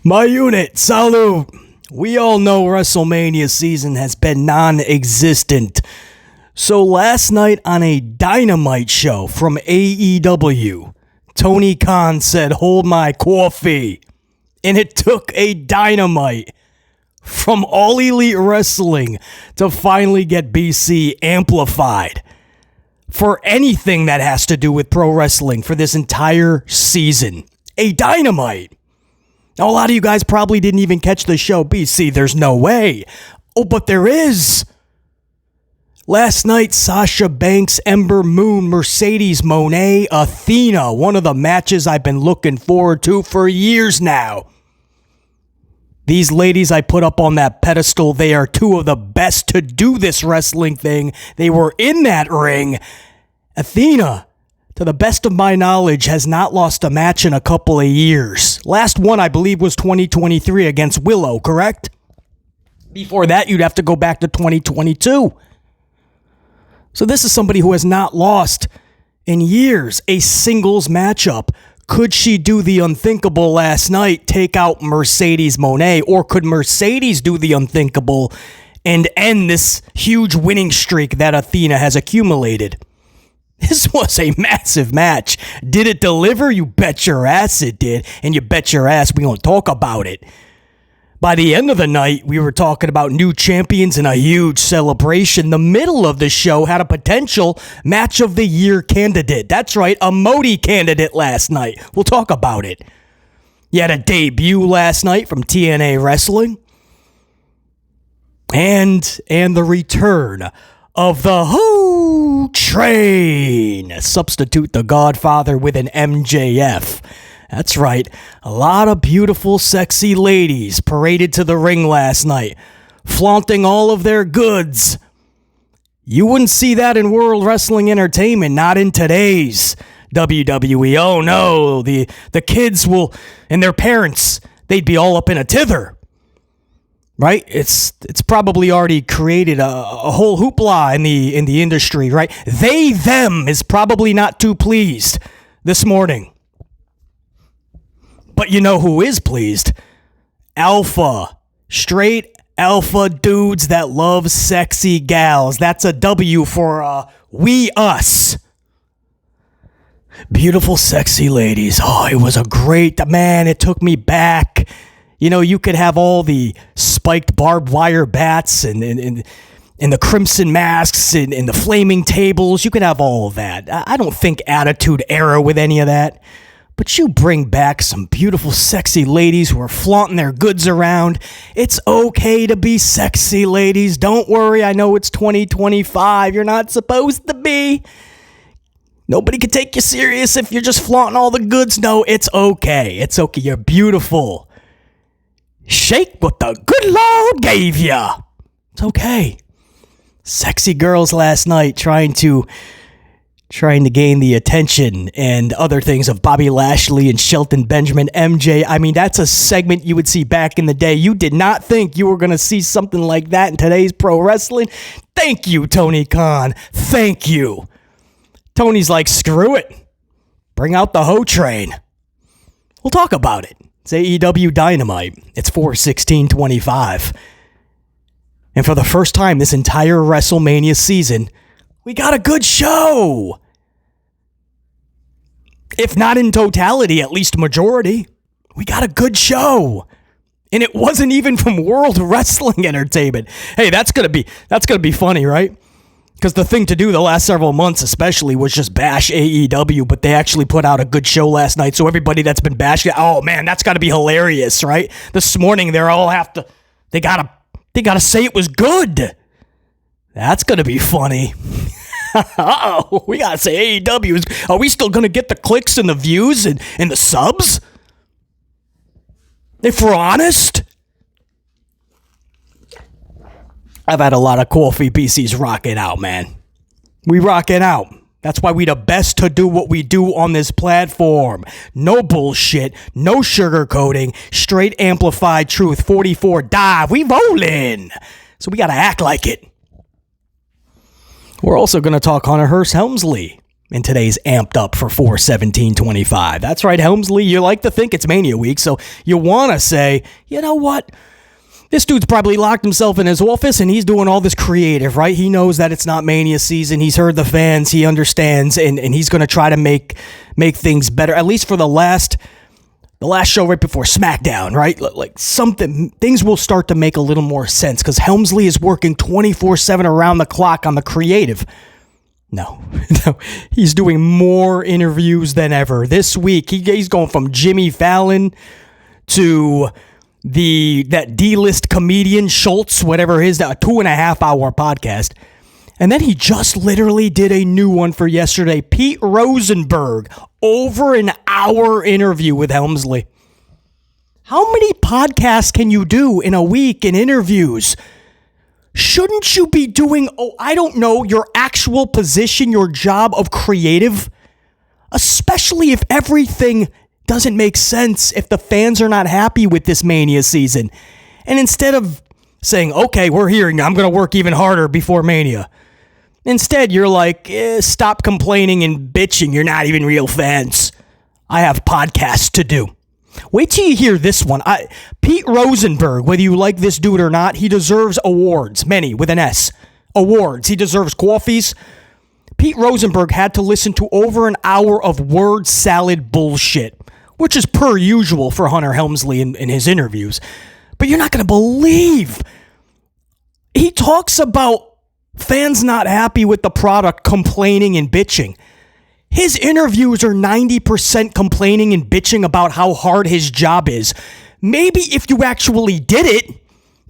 My unit, salute. We all know WrestleMania season has been non-existent. So last night on a Dynamite show from AEW, Tony Khan said, "Hold my coffee." And it took a Dynamite from All Elite Wrestling to finally get BC amplified for anything that has to do with pro wrestling for this entire season. A Dynamite. Now, a lot of you guys probably didn't even catch the show. BC, there's no way. Oh, but there is. Last night, Sasha Banks, Ember Moon, Mercedes Moné, Athena. One of the matches I've been looking forward to for years now. These ladies I put up on that pedestal, they are two of the best to do this wrestling thing. They were in that ring. Athena, to the best of my knowledge, has not lost a match in a couple of years. Last one, I believe, was 2023 against Willow, correct? Before that, you'd have to go back to 2022. So this is somebody who has not lost in years a singles matchup. Could she do the unthinkable last night, take out Mercedes Moné, or could Mercedes do the unthinkable and end this huge winning streak that Athena has accumulated? This was a massive match. Did it deliver? You bet your ass it did. And you bet your ass we gonna talk about it. By the end of the night, we were talking about new champions and a huge celebration. The middle of the show had a potential match of the year candidate. That's right, a Modi candidate last night. We'll talk about it. You had a debut last night from TNA Wrestling. And the return of the Who Train. Substitute the Godfather with an MJF. That's right, a lot of beautiful, sexy ladies paraded to the ring last night, flaunting all of their goods. You wouldn't see that in World Wrestling Entertainment, not in today's WWE. Oh no, the kids will, and their parents, they'd be all up in a tither. Right? It's probably already created a whole hoopla in the industry, right? Them is probably not too pleased this morning. But you know who is pleased? Alpha. Straight alpha dudes that love sexy gals. That's a W for we us. Beautiful, sexy ladies. Oh, it was a great, man, it took me back. You know, you could have all the spiked barbed wire bats and the crimson masks and the flaming tables. You could have all of that. I don't think Attitude Era with any of that. But you bring back some beautiful, sexy ladies who are flaunting their goods around. It's okay to be sexy, ladies. Don't worry. I know it's 2025. You're not supposed to be. Nobody can take you serious if you're just flaunting all the goods. No, it's okay. It's okay. You're beautiful. Shake what the good Lord gave you. It's okay. Sexy girls last night trying to gain the attention and other things of Bobby Lashley and Shelton Benjamin, MJ. I mean, that's a segment you would see back in the day. You did not think you were going to see something like that in today's pro wrestling. Thank you, Tony Khan. Thank you. Tony's like, screw it. Bring out the Ho Train. We'll talk about it. It's AEW Dynamite. It's 4/16/25. And for the first time this entire WrestleMania season, we got a good show. If not in totality, at least majority. We got a good show. And it wasn't even from World Wrestling Entertainment. Hey, that's gonna be funny, right? Because the thing to do the last several months especially was just bash AEW, but they actually put out a good show last night. So everybody that's been bashing, oh man, that's gotta be hilarious, right? This morning they gotta say it was good. That's gonna be funny. Uh-oh, we gotta say AEW. Are we still gonna get the clicks and the views and the subs? If we're honest? I've had a lot of coffee. BC's rocking out, man. We rocking out. That's why we the best to do what we do on this platform. No bullshit, no sugarcoating, straight amplified truth. 44 dive. We rolling. So we gotta act like it. We're also going to talk Hunter Hearst Helmsley. And today's amped up for 4/17/25. That's right, Helmsley. You like to think it's Mania week, so you want to say, you know what? This dude's probably locked himself in his office and he's doing all this creative, right? He knows that it's not Mania season. He's heard the fans. He understands, and he's going to try to make things better, at least for the last show right before SmackDown, right? Like things will start to make a little more sense because Helmsley is working 24/7 around the clock on the creative. No, he's doing more interviews than ever. This week, he's going from Jimmy Fallon to that D-list comedian Schultz, whatever his 2.5 hour podcast. And then he just literally did a new one for yesterday. Pete Rosenberg, over an hour interview with Helmsley. How many podcasts can you do in a week in interviews? Shouldn't you be doing, your actual position, your job of creative? Especially if everything doesn't make sense, if the fans are not happy with this Mania season. And instead of saying, okay, we're here, I'm going to work even harder before Mania. Instead, you're like, stop complaining and bitching. You're not even real fans. I have podcasts to do. Wait till you hear this one. Pete Rosenberg, whether you like this dude or not, he deserves awards. Many, with an S. Awards. He deserves coffees. Pete Rosenberg had to listen to over an hour of word salad bullshit, which is per usual for Hunter Helmsley in his interviews. But you're not going to believe. He talks about fans not happy with the product, complaining and bitching. His interviews are 90% complaining and bitching about how hard his job is. Maybe if you actually did it,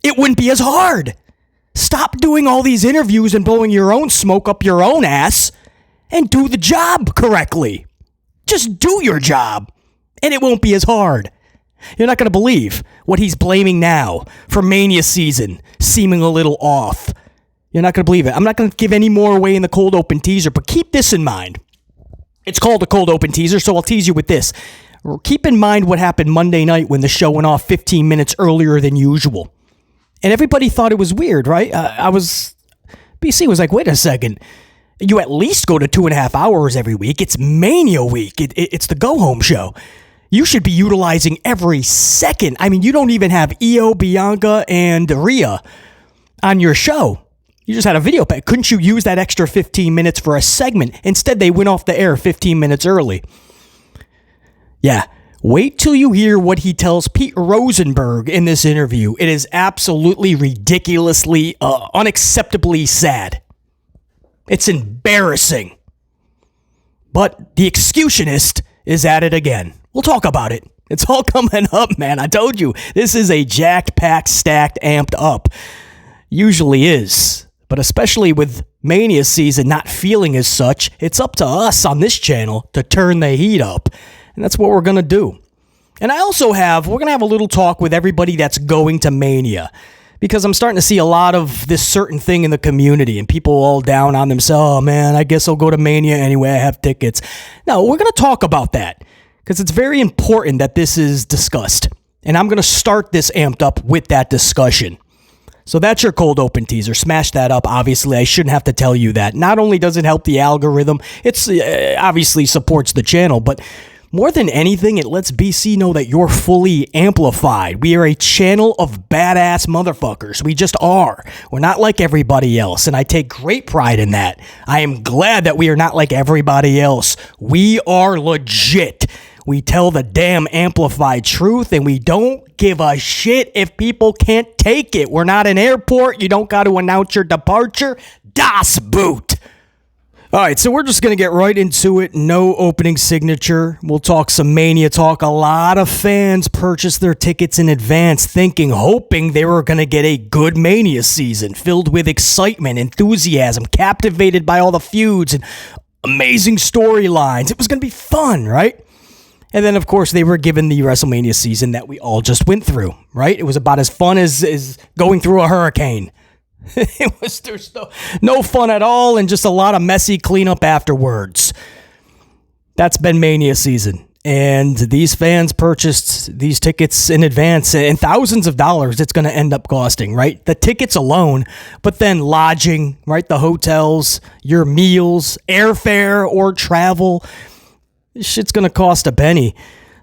it wouldn't be as hard. Stop doing all these interviews and blowing your own smoke up your own ass and do the job correctly. Just do your job, and it won't be as hard. You're not going to believe what he's blaming now for Mania season seeming a little off. You're not going to believe it. I'm not going to give any more away in the cold open teaser, but keep this in mind. It's called a cold open teaser, so I'll tease you with this. Keep in mind what happened Monday night when the show went off 15 minutes earlier than usual. And everybody thought it was weird, right? BC was like, wait a second. You at least go to 2.5 hours every week. It's Mania week. It's the go-home show. You should be utilizing every second. I mean, you don't even have Io, Bianca, and Rhea on your show. You just had a video pack. Couldn't you use that extra 15 minutes for a segment? Instead, they went off the air 15 minutes early. Yeah, wait till you hear what he tells Pete Rosenberg in this interview. It is absolutely ridiculously, unacceptably sad. It's embarrassing. But the excutionist is at it again. We'll talk about it. It's all coming up, man. I told you, this is a jacked, packed, stacked, amped up. Usually is. But especially with Mania season not feeling as such, it's up to us on this channel to turn the heat up. And that's what we're going to do. And we're going to have a little talk with everybody that's going to Mania. Because I'm starting to see a lot of this certain thing in the community and people all down on themselves. Oh, man, I guess I'll go to Mania anyway. I have tickets. No, we're going to talk about that. Because it's very important that this is discussed. And I'm going to start this amped up with that discussion. So that's your cold open teaser. Smash that up. Obviously, I shouldn't have to tell you that. Not only does it help the algorithm, it's obviously supports the channel, but more than anything, it lets BC know that you're fully amplified. We are a channel of badass motherfuckers. We just are. We're not like everybody else, and I take great pride in that. I am glad that we are not like everybody else. We are legit. We tell the damn amplified truth, and we don't give a shit if people can't take it. We're not an airport. You don't got to announce your departure. Das Boot. All right, so we're just going to get right into it. No opening signature. We'll talk some Mania talk. A lot of fans purchased their tickets in advance, hoping they were going to get a good Mania season filled with excitement, enthusiasm, captivated by all the feuds and amazing storylines. It was going to be fun, right? And then, of course, they were given the WrestleMania season that we all just went through, right? It was about as fun as going through a hurricane. There's no fun at all and just a lot of messy cleanup afterwards. That's been Mania season. And these fans purchased these tickets in advance, and thousands of dollars it's going to end up costing, right? The tickets alone, but then lodging, right? The hotels, your meals, airfare or travel. This shit's going to cost a penny.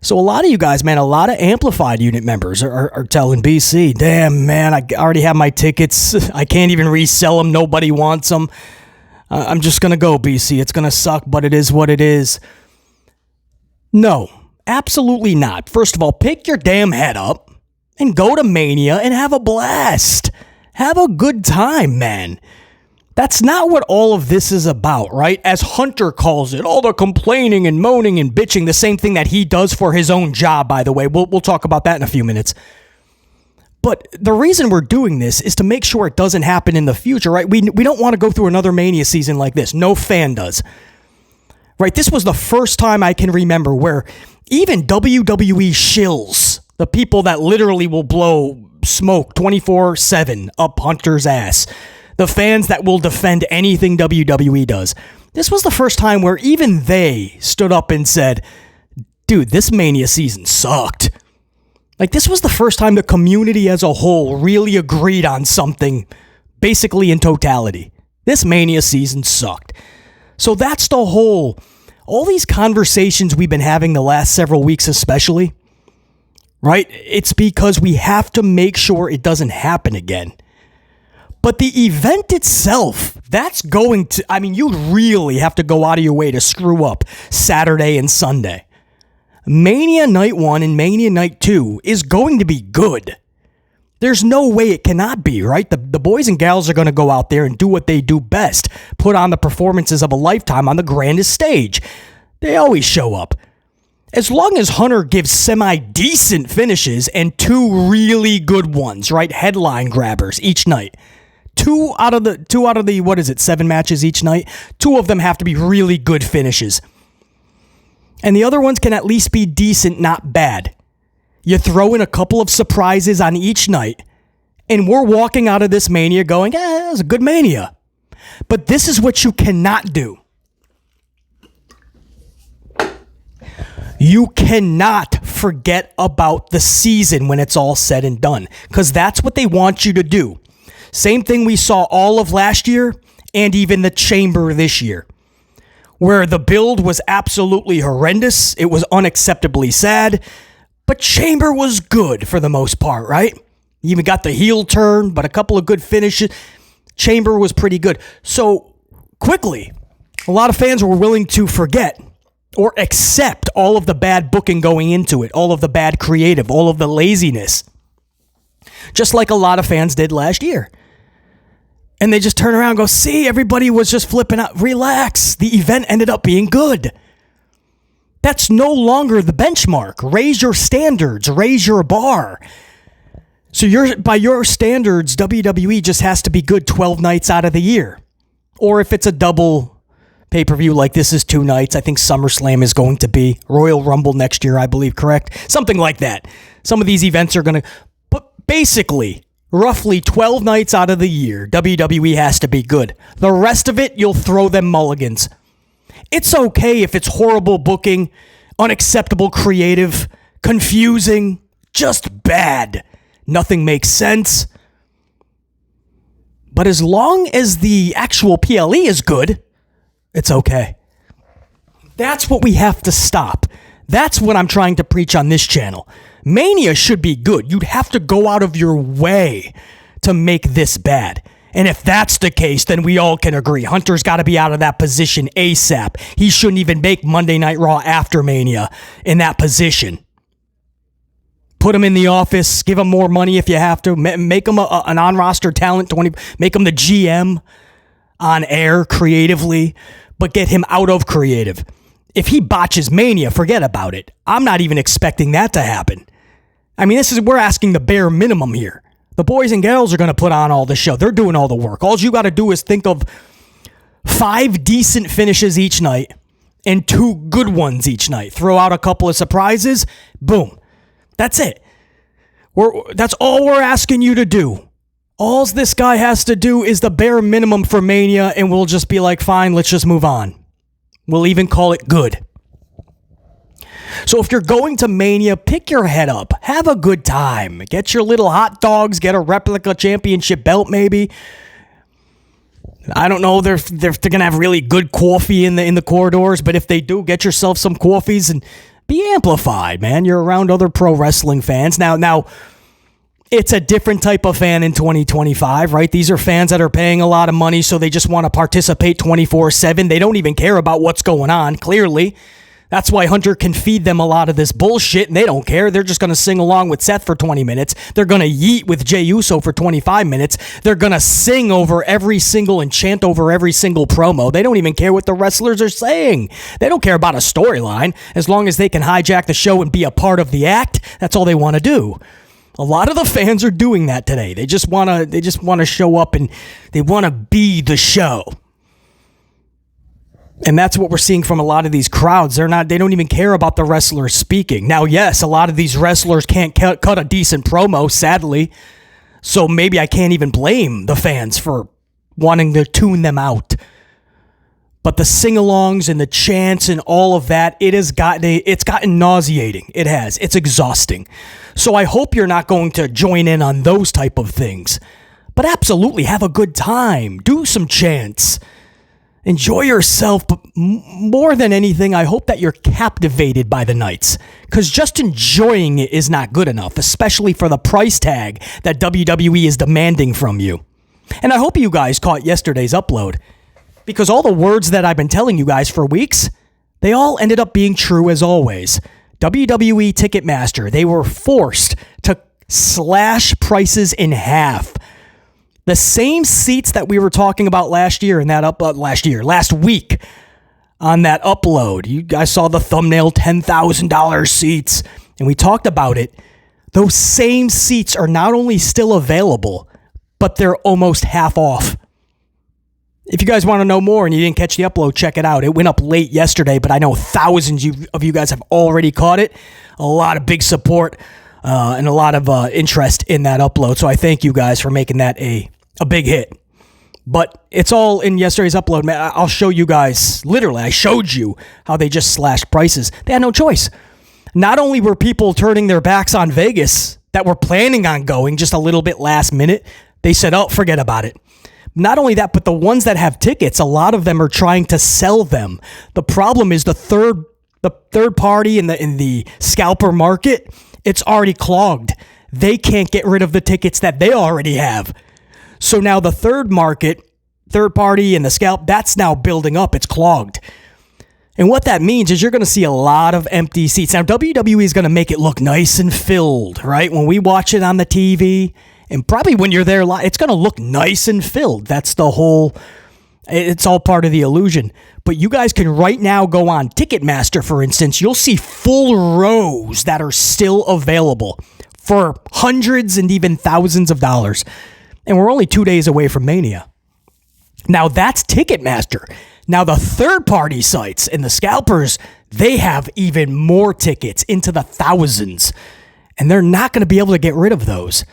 So a lot of you guys, man, a lot of Amplified unit members are telling BC, damn, man, I already have my tickets. I can't even resell them. Nobody wants them. I'm just going to go, BC. It's going to suck, but it is what it is. No, absolutely not. First of all, pick your damn head up and go to Mania and have a blast. Have a good time, man. That's not what all of this is about, right? As Hunter calls it, all the complaining and moaning and bitching, the same thing that he does for his own job, by the way. We'll talk about that in a few minutes. But the reason we're doing this is to make sure it doesn't happen in the future, right? We don't want to go through another Mania season like this. No fan does. Right, this was the first time I can remember where even WWE shills, the people that literally will blow smoke 24/7 up Hunter's ass, the fans that will defend anything WWE does. This was the first time where even they stood up and said, dude, this Mania season sucked. Like, this was the first time the community as a whole really agreed on something, basically in totality. This Mania season sucked. So that's the whole, all these conversations we've been having the last several weeks especially, right? It's because we have to make sure it doesn't happen again. But the event itself, that's going to, I mean, you really have to go out of your way to screw up Saturday and Sunday. Mania Night 1 and Mania Night 2 is going to be good. There's no way it cannot be, right? The boys and gals are going to go out there and do what they do best. Put on the performances of a lifetime on the grandest stage. They always show up. As long as Hunter gives semi-decent finishes and two really good ones, right? Headline grabbers each night. Two out of the, what is it, 7 matches each night? 2 of them have to be really good finishes. And the other ones can at least be decent, not bad. You throw in a couple of surprises on each night, and we're walking out of this Mania going, that was a good Mania. But this is what you cannot do. You cannot forget about the season when it's all said and done, because that's what they want you to do. Same thing we saw all of last year and even the Chamber this year, where the build was absolutely horrendous. It was unacceptably sad. But Chamber was good for the most part, right? You even got the heel turn, but a couple of good finishes. Chamber was pretty good. So, quickly, a lot of fans were willing to forget or accept all of the bad booking going into it, all of the bad creative, all of the laziness. Just like a lot of fans did last year. And they just turn around and go, see, everybody was just flipping out. Relax. The event ended up being good. That's no longer the benchmark. Raise your standards. Raise your bar. So by your standards, WWE just has to be good 12 nights out of the year. Or if it's a double pay-per-view like this is 2 nights, I think SummerSlam is going to be. Royal Rumble next year, I believe, correct? Something like that. Some of these events are going to... But basically, roughly 12 nights out of the year, WWE has to be good. The rest of it, you'll throw them mulligans. It's okay if it's horrible booking, unacceptable creative, confusing, just bad. Nothing makes sense. But as long as the actual PLE is good, it's okay. That's what we have to stop. That's what I'm trying to preach on this channel. Mania should be good. You'd have to go out of your way to make this bad. And if that's the case, then we all can agree. Hunter's got to be out of that position ASAP. He shouldn't even make Monday Night Raw after Mania in that position. Put him in the office. Give him more money if you have to. Make him an on-roster talent. Make him the GM on air creatively, but get him out of creative. If he botches Mania, forget about it. I'm not even expecting that to happen. I mean, we're asking the bare minimum here. The boys and girls are going to put on all the show. They're doing all the work. All you got to do is think of 5 decent finishes each night and 2 good ones each night. Throw out a couple of surprises. Boom. That's it. That's all we're asking you to do. All this guy has to do is the bare minimum for Mania, and we'll just be like, fine, let's just move on. We'll even call it good. So if you're going to Mania, pick your head up. Have a good time. Get your little hot dogs. Get a replica championship belt, maybe. I don't know. They're gonna have really good coffee in the corridors, but if they do, get yourself some coffees and be amplified, man. You're around other pro wrestling fans. Now, it's a different type of fan in 2025, right? These are fans that are paying a lot of money, so they just want to participate 24/7. They don't even care about what's going on, clearly. That's why Hunter can feed them a lot of this bullshit, and they don't care. They're just going to sing along with Seth for 20 minutes. They're going to yeet with Jey Uso for 25 minutes. They're going to sing over every single and chant over every single promo. They don't even care what the wrestlers are saying. They don't care about a storyline. As long as they can hijack the show and be a part of the act, that's all they want to do. A lot of the fans are doing that today. They just want to show up and they want to be the show. And that's what we're seeing from a lot of these crowds. They don't even care about the wrestlers speaking. Now, yes, a lot of these wrestlers can't cut a decent promo, sadly. So maybe I can't even blame the fans for wanting to tune them out. But the sing-alongs and the chants and all of that, it's gotten nauseating. It has. It's exhausting. So I hope you're not going to join in on those type of things. But absolutely, have a good time. Do some chants. Enjoy yourself, but more than anything, I hope that you're captivated by the nights, because just enjoying it is not good enough, especially for the price tag that WWE is demanding from you. And I hope you guys caught yesterday's upload, because all the words that I've been telling you guys for weeks, they all ended up being true as always. WWE Ticketmaster, they were forced to slash prices in half. The same seats that we were talking about last week on that upload. You guys saw the thumbnail, $10,000 seats, and we talked about it. Those same seats are not only still available, but they're almost half off. If you guys want to know more and you didn't catch the upload, check it out. It went up late yesterday, but I know thousands of you guys have already caught it. A lot of big support and a lot of interest in that upload. So I thank you guys for making that a big hit. But it's all in yesterday's upload, man. I'll show you guys. Literally, I showed you how they just slashed prices. They had no choice. Not only were people turning their backs on Vegas that were planning on going just a little bit last minute, they said, oh, forget about it. Not only that, but the ones that have tickets, a lot of them are trying to sell them. The problem is the third party in the scalper market, it's already clogged. They can't get rid of the tickets that they already have. So now the third party and the scalp, that's now building up. It's clogged. And what that means is you're going to see a lot of empty seats. Now, WWE is going to make it look nice and filled, right? When we watch it on the TV, and probably when you're there live, it's going to look nice and filled. That's it's all part of the illusion. But you guys can right now go on Ticketmaster, for instance. You'll see full rows that are still available for hundreds and even thousands of dollars. And we're only 2 days away from Mania. Now that's Ticketmaster. Now the third-party sites and the scalpers, they have even more tickets into the thousands. And they're not going to be able to get rid of those.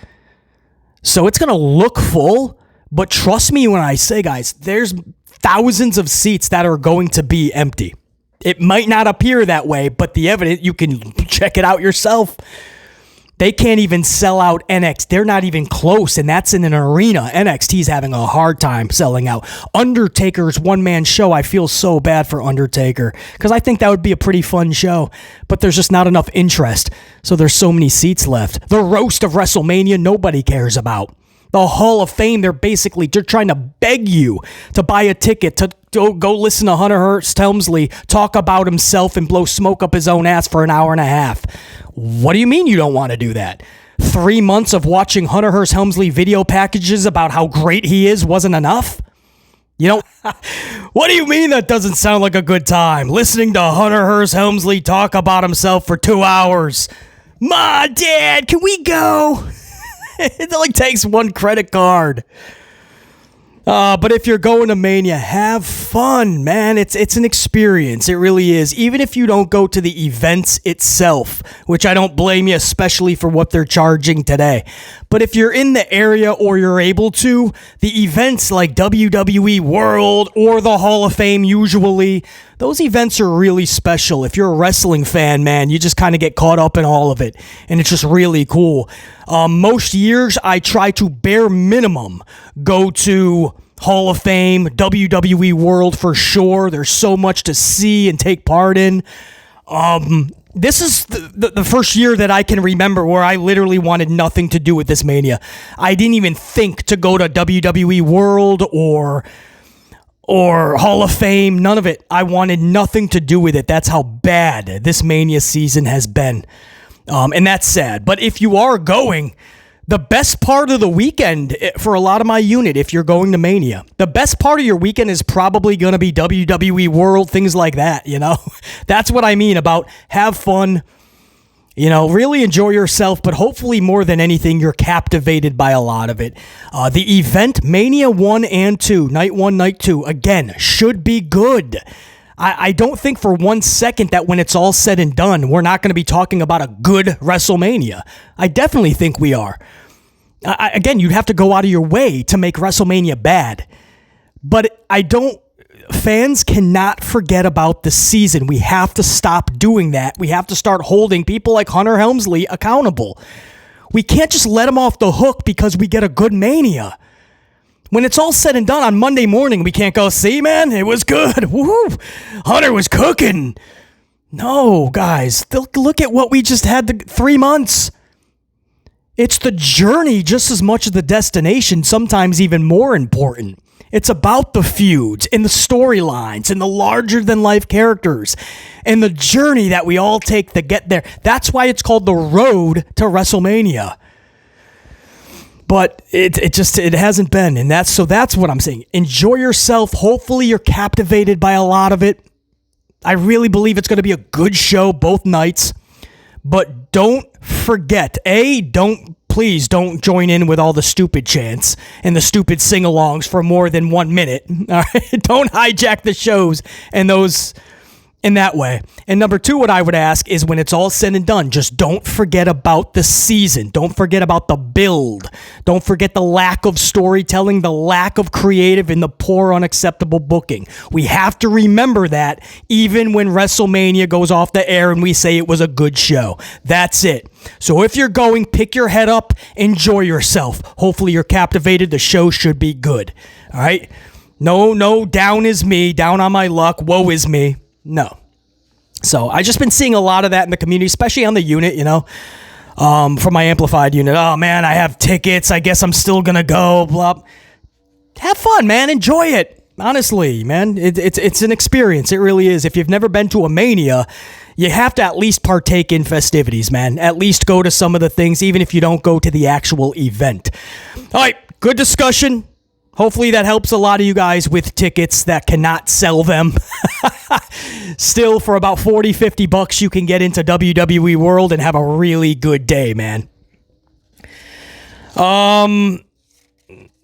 So it's going to look full, but trust me when I say, guys, there's thousands of seats that are going to be empty. It might not appear that way, but the evidence, you can check it out yourself. They can't even sell out NXT. They're not even close, and that's in an arena. NXT's having a hard time selling out. Undertaker's one-man show, I feel so bad for Undertaker, because I think that would be a pretty fun show, but there's just not enough interest, so there's so many seats left. The roast of WrestleMania, nobody cares about. The Hall of Fame, they're trying to beg you to buy a ticket to go listen to Hunter Hearst Helmsley talk about himself and blow smoke up his own ass for an hour and a half. What do you mean you don't want to do that? 3 months of watching Hunter Hearst Helmsley video packages about how great he is wasn't enough? You know, what do you mean that doesn't sound like a good time? Listening to Hunter Hearst Helmsley talk about himself for 2 hours. Ma, Dad, can we go? It only takes one credit card. But if you're going to Mania, have fun, man. It's an experience. It really is. Even if you don't go to the events itself, which I don't blame you, especially for what they're charging today. But if you're in the area or you're able to, the events like WWE World or the Hall of Fame usually, those events are really special. If you're a wrestling fan, man, you just kind of get caught up in all of it. And it's just really cool. Most years, I try to bare minimum go to Hall of Fame, WWE World for sure. There's so much to see and take part in. This is the first year that I can remember where I literally wanted nothing to do with this Mania. I didn't even think to go to WWE World or Hall of Fame. None of it. I wanted nothing to do with it. That's how bad this Mania season has been. And that's sad. But if you are going, the best part of the weekend for a lot of my unit, if you're going to Mania, the best part of your weekend is probably going to be WWE World, things like that, you know? That's what I mean about have fun, you know, really enjoy yourself, but hopefully more than anything, you're captivated by a lot of it. The event, Mania 1 and 2, Night 1, Night 2, again, should be good. I don't think for 1 second that when it's all said and done, we're not going to be talking about a good WrestleMania. I definitely think we are. Again, you'd have to go out of your way to make WrestleMania bad. But fans cannot forget about the season. We have to stop doing that. We have to start holding people like Hunter Helmsley accountable. We can't just let them off the hook because we get a good Mania. When it's all said and done on Monday morning, we can't go, see, man, it was good. Woo! Hunter was cooking. No, guys, look at what we just had 3 months. It's the journey just as much as the destination, sometimes even more important. It's about the feuds and the storylines and the larger-than-life characters and the journey that we all take to get there. That's why it's called the road to WrestleMania. But it hasn't been, and that's what I'm saying. Enjoy yourself. Hopefully you're captivated by a lot of it. I really believe it's going to be a good show both nights. But don't forget, please don't join in with all the stupid chants and the stupid sing-alongs for more than 1 minute. All right? Don't hijack the shows and those in that way. And number 2, what I would ask is when it's all said and done, just don't forget about the season. Don't forget about the build. Don't forget the lack of storytelling, the lack of creative, and the poor, unacceptable booking. We have to remember that even when WrestleMania goes off the air and we say it was a good show. That's it. So if you're going, pick your head up, enjoy yourself. Hopefully you're captivated. The show should be good. All right? No, down is me, down on my luck, woe is me. No. So I just been seeing a lot of that in the community, especially on the unit, you know, for my amplified unit. Oh man, I have tickets. I guess I'm still going to go. Blah. Have fun, man. Enjoy it. Honestly, man, it's an experience. It really is. If you've never been to a Mania, you have to at least partake in festivities, man. At least go to some of the things, even if you don't go to the actual event. All right. Good discussion. Hopefully that helps a lot of you guys with tickets that cannot sell them. Still, for about $40-50, you can get into WWE World and have a really good day, man. And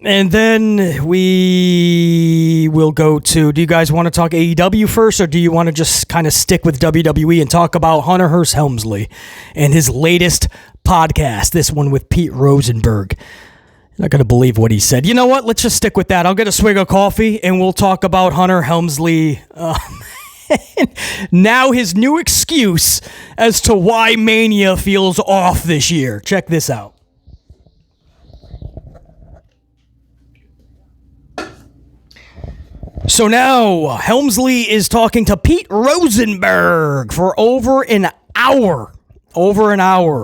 then we will go to, do you guys want to talk AEW first, or do you want to just kind of stick with WWE and talk about Hunter Hearst Helmsley and his latest podcast, this one with Pete Rosenberg? Not going to believe what he said. You know what? Let's just stick with that. I'll get a swig of coffee, and we'll talk about Hunter Helmsley. Now his new excuse as to why Mania feels off this year. Check this out. So now Helmsley is talking to Pete Rosenberg for over an hour.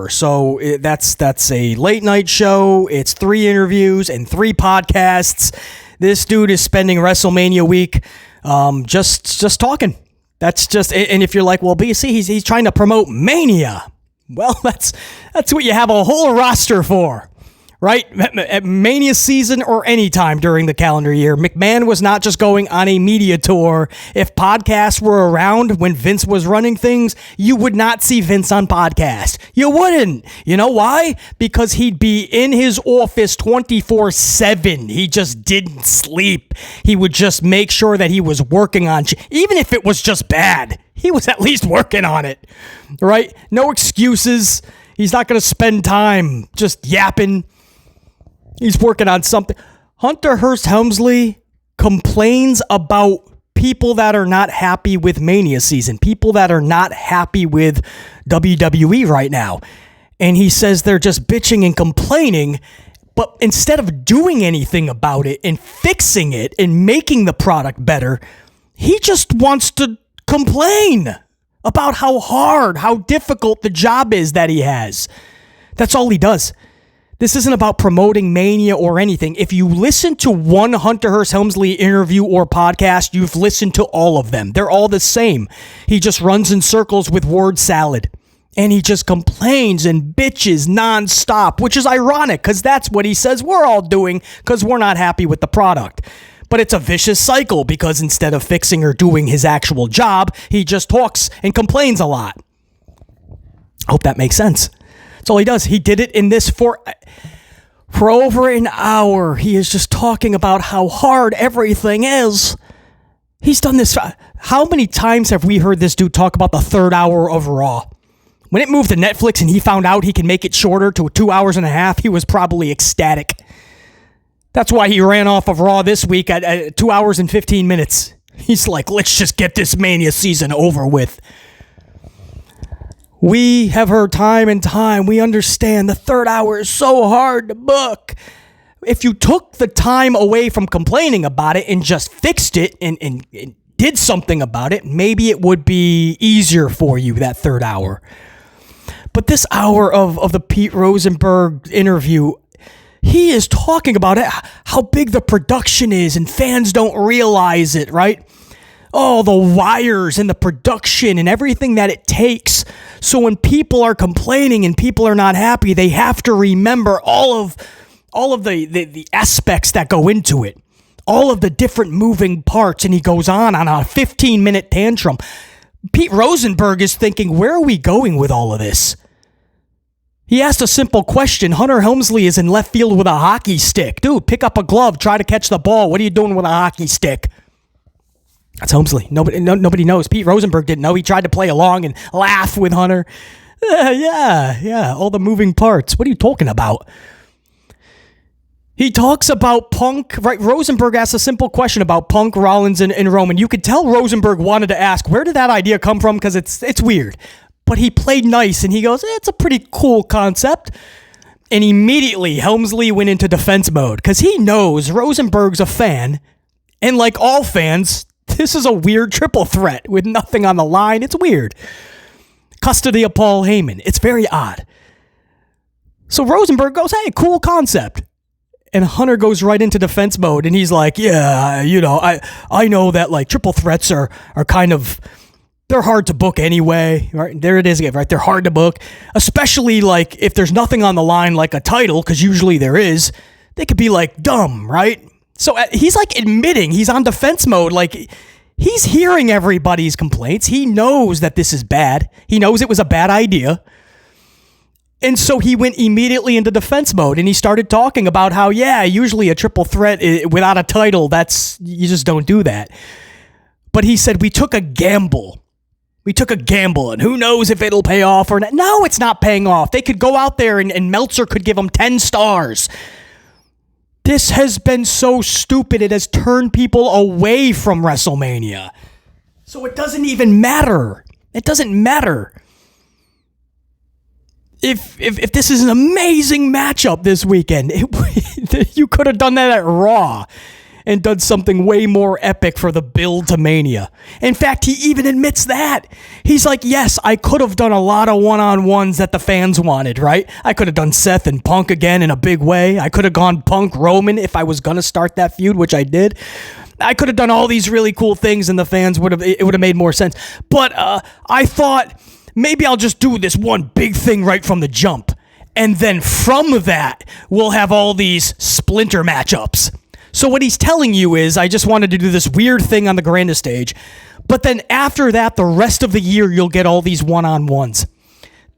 So that's a late night show. It's 3 interviews and 3 podcasts. This dude is spending WrestleMania week just talking. That's just, and if you're like, well, BC, he's trying to promote Mania. Well, that's what you have a whole roster for. Right? At Mania season or any time during the calendar year. McMahon was not just going on a media tour. If podcasts were around when Vince was running things, you would not see Vince on podcast. You wouldn't. You know why? Because he'd be in his office 24/7. He just didn't sleep. He would just make sure that he was working on even if it was just bad. He was at least working on it. Right? No excuses. He's not going to spend time just yapping. He's working on something. Hunter Hearst Helmsley complains about people that are not happy with Mania season, people that are not happy with WWE right now. And he says they're just bitching and complaining, but instead of doing anything about it and fixing it and making the product better, he just wants to complain about how hard, how difficult the job is that he has. That's all he does. This isn't about promoting Mania or anything. If you listen to one Hunter Hearst Helmsley interview or podcast, you've listened to all of them. They're all the same. He just runs in circles with word salad. And he just complains and bitches nonstop, which is ironic because that's what he says we're all doing because we're not happy with the product. But it's a vicious cycle because instead of fixing or doing his actual job, he just talks and complains a lot. I hope that makes sense. That's all he does. He did it in this for over an hour. He is just talking about how hard everything is. He's done this. How many times have we heard this dude talk about the third hour of Raw? When it moved to Netflix and he found out he can make it shorter to 2 hours and a half, he was probably ecstatic. That's why he ran off of Raw this week at 2 hours and 15 minutes. He's like, let's just get this Mania season over with. We have heard time and time. We understand the third hour is so hard to book. If you took the time away from complaining about it and just fixed it and did something about it, maybe it would be easier for you, that third hour. But this hour of the Pete Rosenberg interview, he is talking about it, how big the production is, and fans don't realize it, right? Oh, the wires and the production and everything that it takes. So when people are complaining and people are not happy, they have to remember all of the aspects that go into it, all of the different moving parts. And he goes on a 15-minute tantrum. Pete Rosenberg is thinking, where are we going with all of this? He asked a simple question. Hunter Helmsley is in left field with a hockey stick. Dude, pick up a glove, try to catch the ball. What are you doing with a hockey stick? That's Helmsley. Nobody knows. Pete Rosenberg didn't know. He tried to play along and laugh with Hunter. Yeah, all the moving parts. What are you talking about? He talks about Punk, right? Rosenberg asked a simple question about Punk, Rollins, and Roman. You could tell Rosenberg wanted to ask, where did that idea come from? Because it's weird. But he played nice, and he goes, it's a pretty cool concept. And immediately, Helmsley went into defense mode, because he knows Rosenberg's a fan. And like all fans, this is a weird triple threat with nothing on the line. It's weird. Custody of Paul Heyman. It's very odd. So Rosenberg goes, hey, cool concept. And Hunter goes right into defense mode, and he's like, yeah, I know that like triple threats are kind of, they're hard to book anyway, right? There it is again, right? They're hard to book, especially like if there's nothing on the line like a title, because usually there is. They could be like dumb, right? So he's like admitting he's on defense mode, like he's hearing everybody's complaints. He knows that this is bad. He knows it was a bad idea. And so he went immediately into defense mode, and he started talking about how, yeah, usually a triple threat without a title, you just don't do that. But he said, we took a gamble. And who knows if it'll pay off or not. No, it's not paying off. They could go out there and Meltzer could give them 10 stars. This has been so stupid. It has turned people away from WrestleMania. So it doesn't even matter. It doesn't matter. If this is an amazing matchup this weekend, you could have done that at Raw and done something way more epic for the build to Mania. In fact, he even admits that. He's like, yes, I could have done a lot of one-on-ones that the fans wanted, right? I could have done Seth and Punk again in a big way. I could have gone Punk Roman if I was going to start that feud, which I did. I could have done all these really cool things and the fans would have made more sense. But I thought, maybe I'll just do this one big thing right from the jump. And then from that, we'll have all these splinter matchups. So what he's telling you is, I just wanted to do this weird thing on the grandest stage. But then after that, the rest of the year, you'll get all these one-on-ones.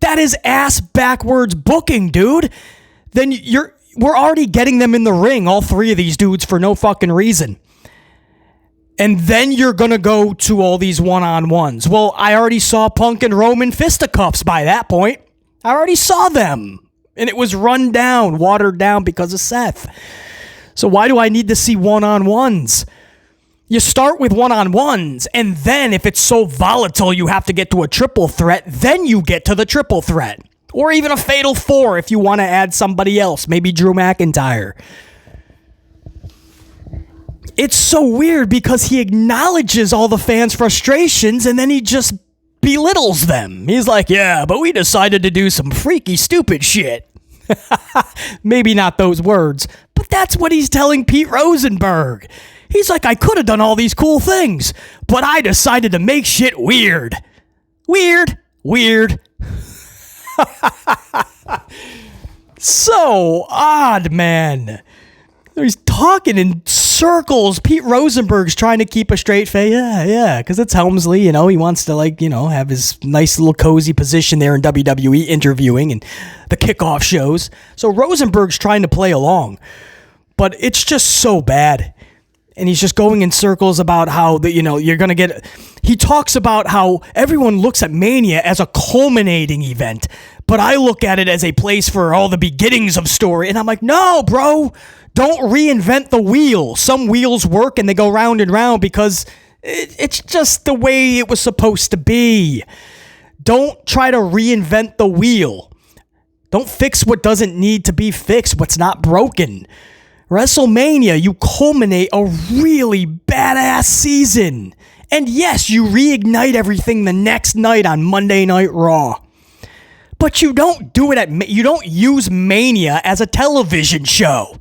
That is ass backwards booking, dude. Then we're already getting them in the ring, all three of these dudes, for no fucking reason. And then you're going to go to all these one-on-ones. Well, I already saw Punk and Roman fisticuffs by that point. I already saw them. And it was run down, watered down because of Seth. So why do I need to see one-on-ones? You start with one-on-ones, and then if it's so volatile you have to get to a triple threat, then you get to the triple threat. Or even a fatal four if you want to add somebody else, maybe Drew McIntyre. It's so weird because he acknowledges all the fans' frustrations and then he just belittles them. He's like, yeah, but we decided to do some freaky, stupid shit. Maybe not those words, but that's what he's telling Pete Rosenberg. He's like, I could have done all these cool things, but I decided to make shit weird. Weird. So odd, man. He's talking in circles. Pete Rosenberg's trying to keep a straight face. Yeah, because it's Helmsley, he wants to, have his nice little cozy position there in WWE interviewing and the kickoff shows. So Rosenberg's trying to play along, but it's just so bad. And he's just going in circles about how, you're going to get... He talks about how everyone looks at Mania as a culminating event, but I look at it as a place for all the beginnings of story. And I'm like, no, bro, don't reinvent the wheel. Some wheels work and they go round and round because it's just the way it was supposed to be. Don't try to reinvent the wheel. Don't fix what doesn't need to be fixed, what's not broken. WrestleMania, you culminate a really badass season. And yes, you reignite everything the next night on Monday Night Raw. But you don't do it you don't use Mania as a television show.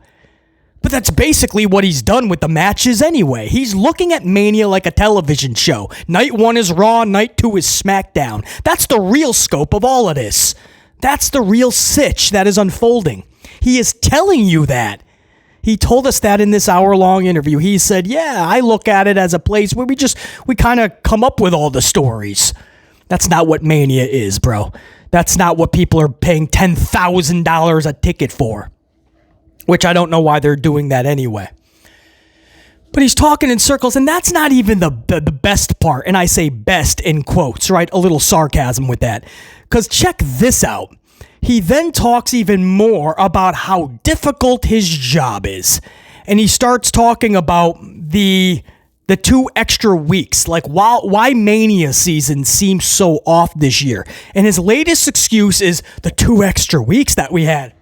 But that's basically what he's done with the matches anyway. He's looking at Mania like a television show. Night 1 is Raw, Night 2 is SmackDown. That's the real scope of all of this. That's the real sitch that is unfolding. He is telling you that. He told us that in this hour-long interview. He said, yeah, I look at it as a place where we kind of come up with all the stories. That's not what Mania is, bro. That's not what people are paying $10,000 a ticket for. Which I don't know why they're doing that anyway. But he's talking in circles, and that's not even the best part. And I say best in quotes, right? A little sarcasm with that. Because check this out. He then talks even more about how difficult his job is. And he starts talking about the 2 extra weeks, like why Mania season seems so off this year. And his latest excuse is the 2 extra weeks that we had.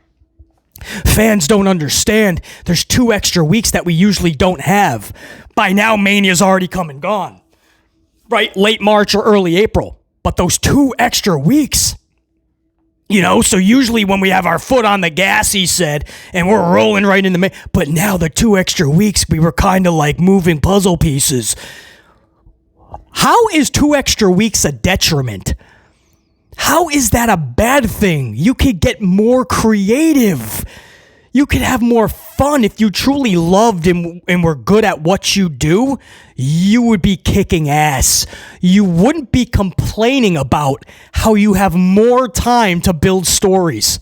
Fans don't understand. There's 2 extra weeks that we usually don't have. By now, Mania's already come and gone. Right? Late March or early April. But those 2 extra weeks... so usually when we have our foot on the gas, he said, and we're rolling right in the but now the 2 extra weeks, we were kind of like moving puzzle pieces. How is 2 extra weeks a detriment? How is that a bad thing? You could get more creative. You could have more fun. If you truly loved and were good at what you do, you would be kicking ass. You wouldn't be complaining about how you have more time to build stories.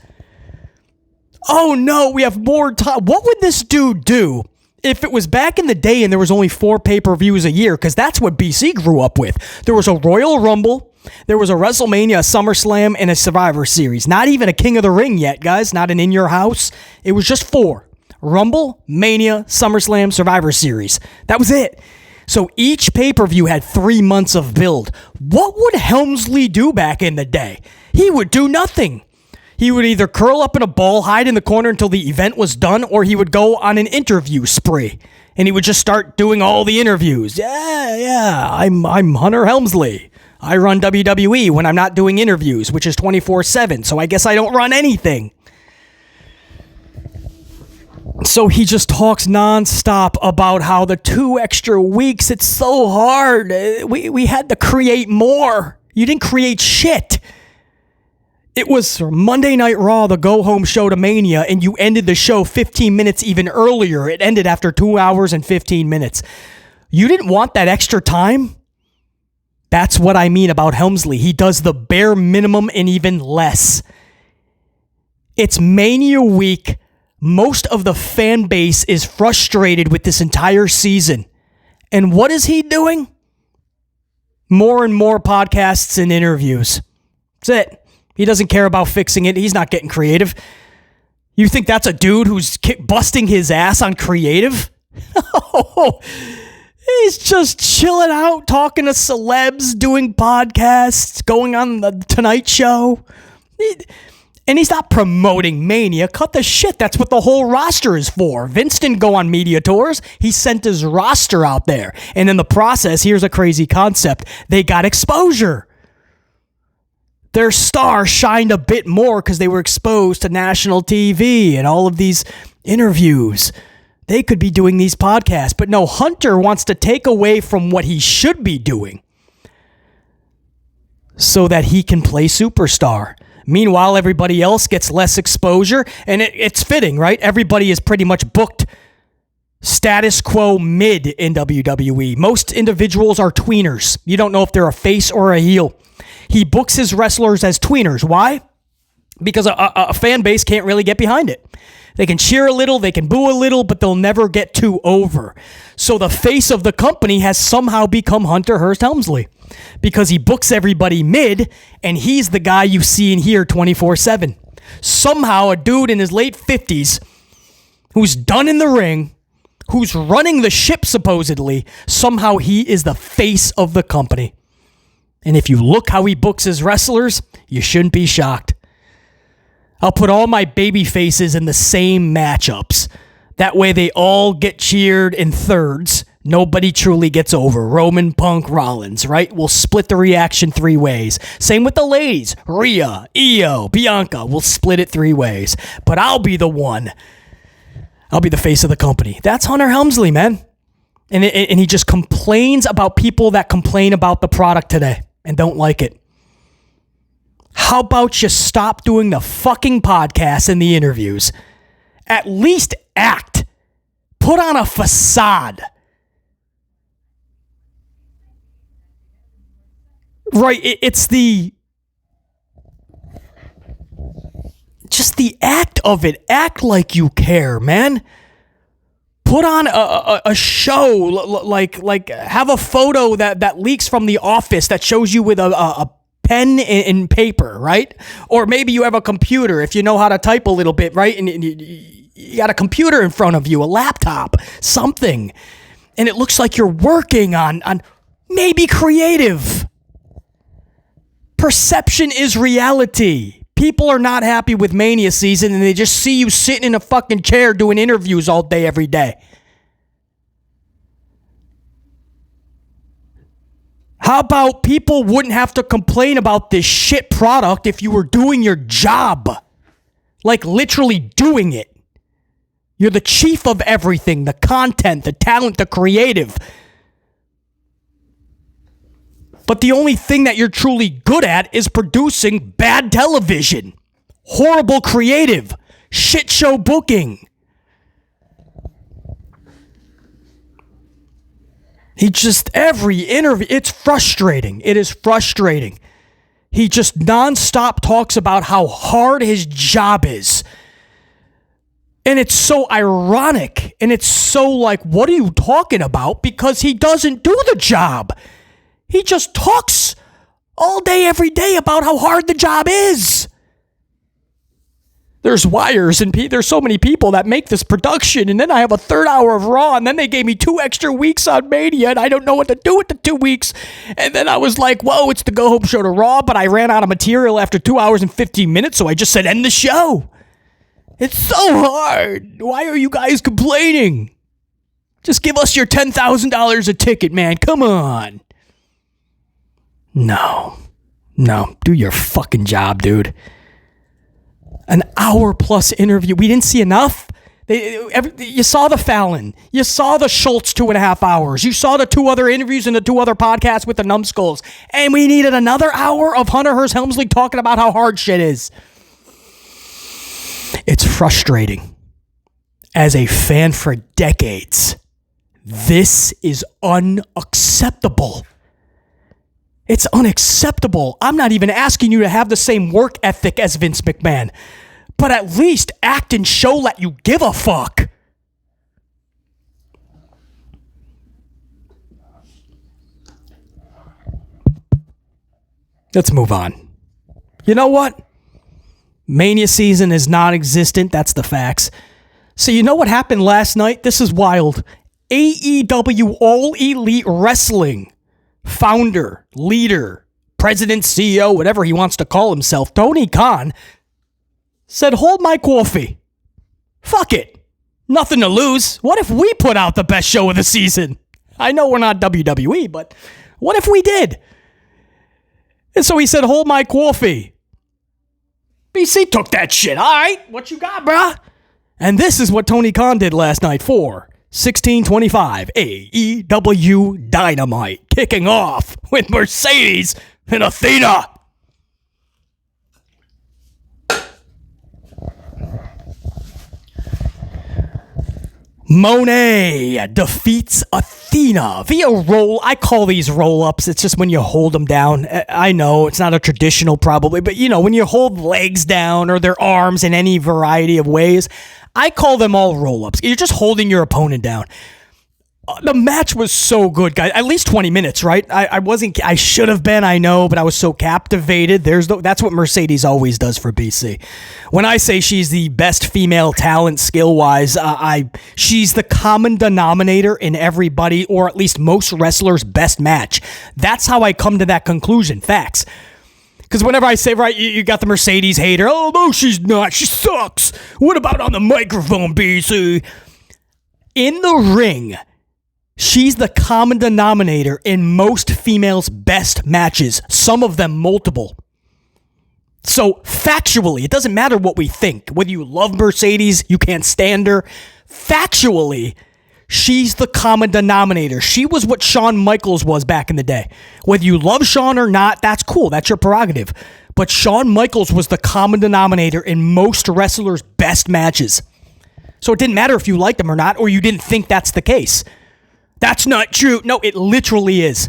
Oh no, we have more time. What would this dude do if it was back in the day and there was only 4 pay-per-views a year? Because that's what BC grew up with. There was a Royal Rumble. There was a WrestleMania, a SummerSlam, and a Survivor Series. Not even a King of the Ring yet, guys. Not an In Your House. It was just 4. Rumble, Mania, SummerSlam, Survivor Series. That was it. So each pay-per-view had 3 months of build. What would Helmsley do back in the day? He would do nothing. He would either curl up in a ball, hide in the corner until the event was done, or he would go on an interview spree. And he would just start doing all the interviews. Yeah, I'm Hunter Helmsley. I run WWE when I'm not doing interviews, which is 24/7, so I guess I don't run anything. So he just talks nonstop about how the 2 extra weeks, it's so hard. We had to create more. You didn't create shit. It was Monday Night Raw, the go-home show to Mania, and you ended the show 15 minutes even earlier. It ended after 2 hours and 15 minutes. You didn't want that extra time? That's what I mean about Helmsley. He does the bare minimum and even less. It's Mania week. Most of the fan base is frustrated with this entire season. And what is he doing? More and more podcasts and interviews. That's it. He doesn't care about fixing it. He's not getting creative. You think that's a dude who's busting his ass on creative? No. He's just chilling out, talking to celebs, doing podcasts, going on the Tonight Show. And he's not promoting Mania. Cut the shit. That's what the whole roster is for. Vince didn't go on media tours. He sent his roster out there. And in the process, here's a crazy concept. They got exposure. Their star shined a bit more because they were exposed to national TV and all of these interviews. They could be doing these podcasts. But no, Hunter wants to take away from what he should be doing so that he can play superstar. Meanwhile, everybody else gets less exposure, and it's fitting, right? Everybody is pretty much booked status quo mid in WWE. Most individuals are tweeners. You don't know if they're a face or a heel. He books his wrestlers as tweeners. Why? Because a fan base can't really get behind it. They can cheer a little, they can boo a little, but they'll never get too over. So the face of the company has somehow become Hunter Hearst Helmsley because he books everybody mid, and he's the guy you see and hear 24/7. Somehow a dude in his late 50s who's done in the ring, who's running the ship supposedly, somehow he is the face of the company. And if you look how he books his wrestlers, you shouldn't be shocked. I'll put all my baby faces in the same matchups. That way they all get cheered in thirds. Nobody truly gets over. Roman, Punk, Rollins, right? We'll split the reaction 3 ways. Same with the ladies. Rhea, Io, Bianca. We'll split it 3 ways. But I'll be the one. I'll be the face of the company. That's Hunter Helmsley, man. And he just complains about people that complain about the product today and don't like it. How about you stop doing the fucking podcasts and the interviews? At least act. Put on a facade. Right, it's just the act of it. Act like you care, man. Put on a show, like have a photo that leaks from the office that shows you with a pen and paper, right? Or maybe you have a computer if you know how to type a little bit, right? And you got a computer in front of you, a laptop, something. And it looks like you're working on maybe creative. Perception is reality. People are not happy with Mania season and they just see you sitting in a fucking chair doing interviews all day, every day. How about people wouldn't have to complain about this shit product if you were doing your job? Like literally doing it. You're the chief of everything, the content, the talent, the creative. But the only thing that you're truly good at is producing bad television, horrible creative, shit show booking. He just, every interview, it's frustrating. It is frustrating. He just nonstop talks about how hard his job is. And it's so ironic. And it's so like, what are you talking about? Because he doesn't do the job. He just talks all day, every day about how hard the job is. There's wires and there's so many people that make this production. And then I have a 3rd hour of Raw. And then they gave me 2 extra weeks on Mania. And I don't know what to do with the 2 weeks. And then I was like, whoa, it's the go home show to Raw. But I ran out of material after 2 hours and 15 minutes. So I just said, end the show. It's so hard. Why are you guys complaining? Just give us your $10,000 a ticket, man. Come on. No, do your fucking job, dude. An hour plus interview. We didn't see enough. You saw the Fallon. You saw the Schultz 2.5 hours. You saw the 2 other interviews and the 2 other podcasts with the numbskulls. And we needed another hour of Hunter Hearst Helmsley talking about how hard shit is. It's frustrating. As a fan for decades, this is unacceptable. It's unacceptable. I'm not even asking you to have the same work ethic as Vince McMahon, but at least act and show that you give a fuck. Let's move on. You know what? Mania season is non-existent. That's the facts. So you know what happened last night? This is wild. AEW All Elite Wrestling founder, leader, president, CEO, whatever he wants to call himself, Tony Khan, said, hold my coffee. Fuck it. Nothing to lose. What if we put out the best show of the season? I know we're not WWE, but what if we did? And so he said, hold my coffee. BC took that shit. All right, what you got, bruh? And this is what Tony Khan did last night for 1625 AEW Dynamite, kicking off with Mercedes and Athena. Moné defeats Athena via roll. I call these roll-ups. It's just when you hold them down. I know it's not a traditional probably, but you know, when you hold legs down or their arms in any variety of ways, I call them all roll-ups. You're just holding your opponent down. The match was so good, guys. At least 20 minutes, right? I should have been, I know, but I was so captivated. That's what Mercedes always does for BC. When I say she's the best female talent skill-wise, she's the common denominator in everybody, or at least most wrestlers' best match. That's how I come to that conclusion. Facts. Because whenever I say, right, you got the Mercedes hater. Oh, no, she's not. She sucks. What about on the microphone, BC? In the ring, she's the common denominator in most females' best matches, some of them multiple. So factually, it doesn't matter what we think. Whether you love Mercedes, you can't stand her. Factually, she's the common denominator. She was what Shawn Michaels was back in the day. Whether you love Shawn or not, that's cool. That's your prerogative. But Shawn Michaels was the common denominator in most wrestlers' best matches. So it didn't matter if you liked them or not, or you didn't think that's the case. That's not true. No, it literally is.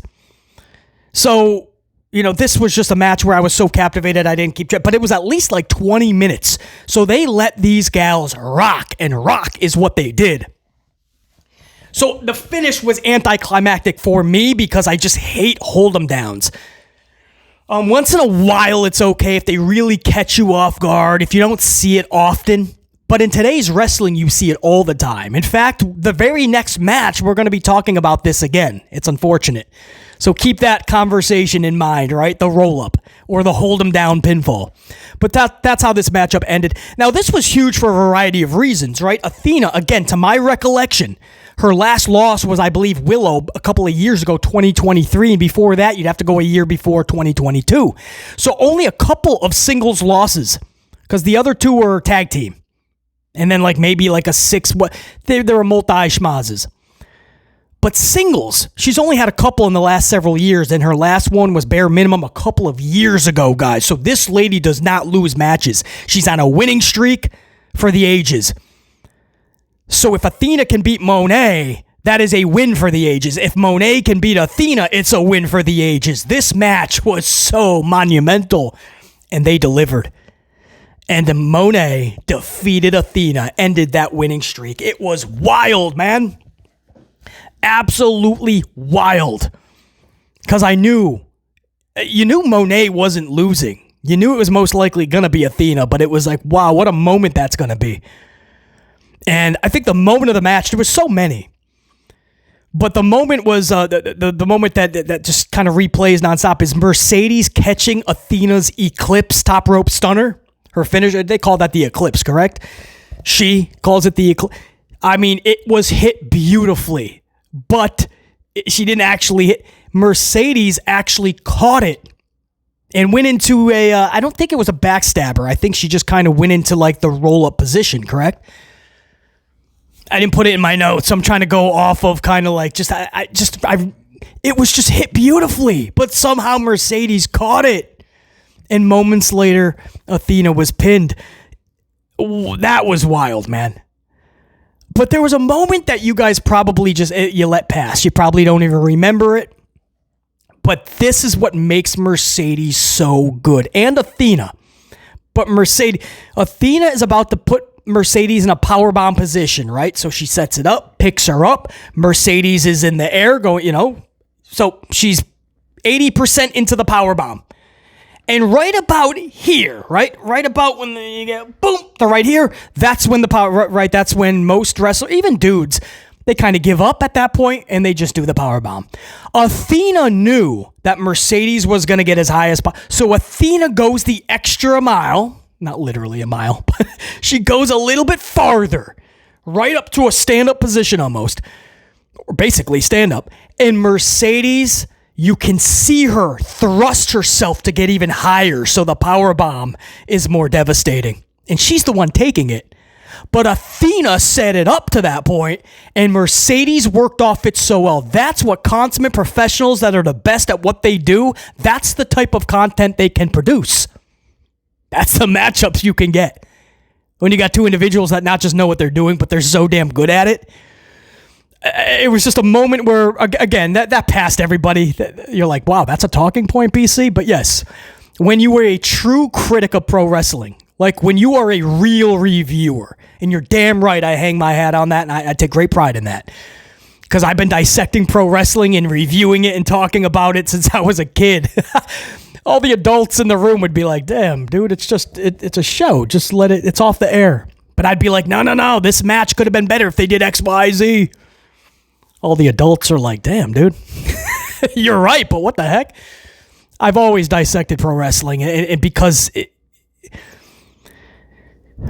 So, you know, this was just a match where I was so captivated I didn't keep track, but it was at least like 20 minutes. So they let these gals rock, and rock is what they did. So the finish was anticlimactic for me because I just hate hold 'em downs. Once in a while, it's okay if they really catch you off guard, if you don't see it often. But in today's wrestling, you see it all the time. In fact, the very next match, we're going to be talking about this again. It's unfortunate. So keep that conversation in mind, right? The roll-up or the hold-em-down pinfall. But that's how this matchup ended. Now, this was huge for a variety of reasons, right? Athena, again, to my recollection, her last loss was, I believe, Willow a couple of years ago, 2023. And before that, you'd have to go a year before 2022. So only a couple of singles losses because the other two were tag team. And then maybe a six. There were multi-schmazes. But singles, she's only had a couple in the last several years, and her last one was bare minimum a couple of years ago, guys. So this lady does not lose matches. She's on a winning streak for the ages. So if Athena can beat Moné, that is a win for the ages. If Moné can beat Athena, it's a win for the ages. This match was so monumental, and they delivered. And Moné defeated Athena, ended that winning streak. It was wild, man. Absolutely wild. Because you knew Moné wasn't losing. You knew it was most likely going to be Athena, but it was like, wow, what a moment that's going to be. And I think the moment of the match, there was so many. But the moment was, the moment that just kind of replays nonstop is Mercedes catching Athena's Eclipse top rope stunner. Her finisher, they call that the Eclipse, correct? She calls it the Eclipse. I mean, it was hit beautifully, but she didn't actually hit. Mercedes actually caught it and went into I don't think it was a backstabber. I think she just kind of went into the roll-up position, correct? I didn't put it in my notes. I'm trying to go off of kind of it was just hit beautifully, but somehow Mercedes caught it. And moments later, Athena was pinned. Ooh, that was wild, man. But there was a moment that you guys probably you let pass. You probably don't even remember it. But this is what makes Mercedes so good. And Athena. But Athena is about to put Mercedes in a powerbomb position, right? So she sets it up, picks her up. Mercedes is in the air going, so she's 80% into the powerbomb. And right about here, right about when you get boom, the right here, that's when the power, right, that's when most wrestlers, even dudes, they kind of give up at that point and they just do the power bomb. Athena knew that Mercedes was going to get as high as possible. So Athena goes the extra mile, not literally a mile, but she goes a little bit farther, right up to a stand-up position almost, or basically stand-up. And Mercedes, you can see her thrust herself to get even higher, so the power bomb is more devastating. And she's the one taking it. But Athena set it up to that point, and Mercedes worked off it so well. That's what consummate professionals that are the best at what they do, that's the type of content they can produce. That's the matchups you can get. When you got two individuals that not just know what they're doing, but they're so damn good at it. It was just a moment where, again, that passed everybody. You're like, wow, that's a talking point, BC? But yes, when you were a true critic of pro wrestling, like when you are a real reviewer, and you're damn right, I hang my hat on that, and I take great pride in that. Because I've been dissecting pro wrestling and reviewing it and talking about it since I was a kid. All the adults in the room would be like, damn, dude, it's just, it's a show. Just let it, it's off the air. But I'd be like, no, this match could have been better if they did X, Y, Z. All the adults are like, damn, dude, you're right, but what the heck? I've always dissected pro wrestling, and because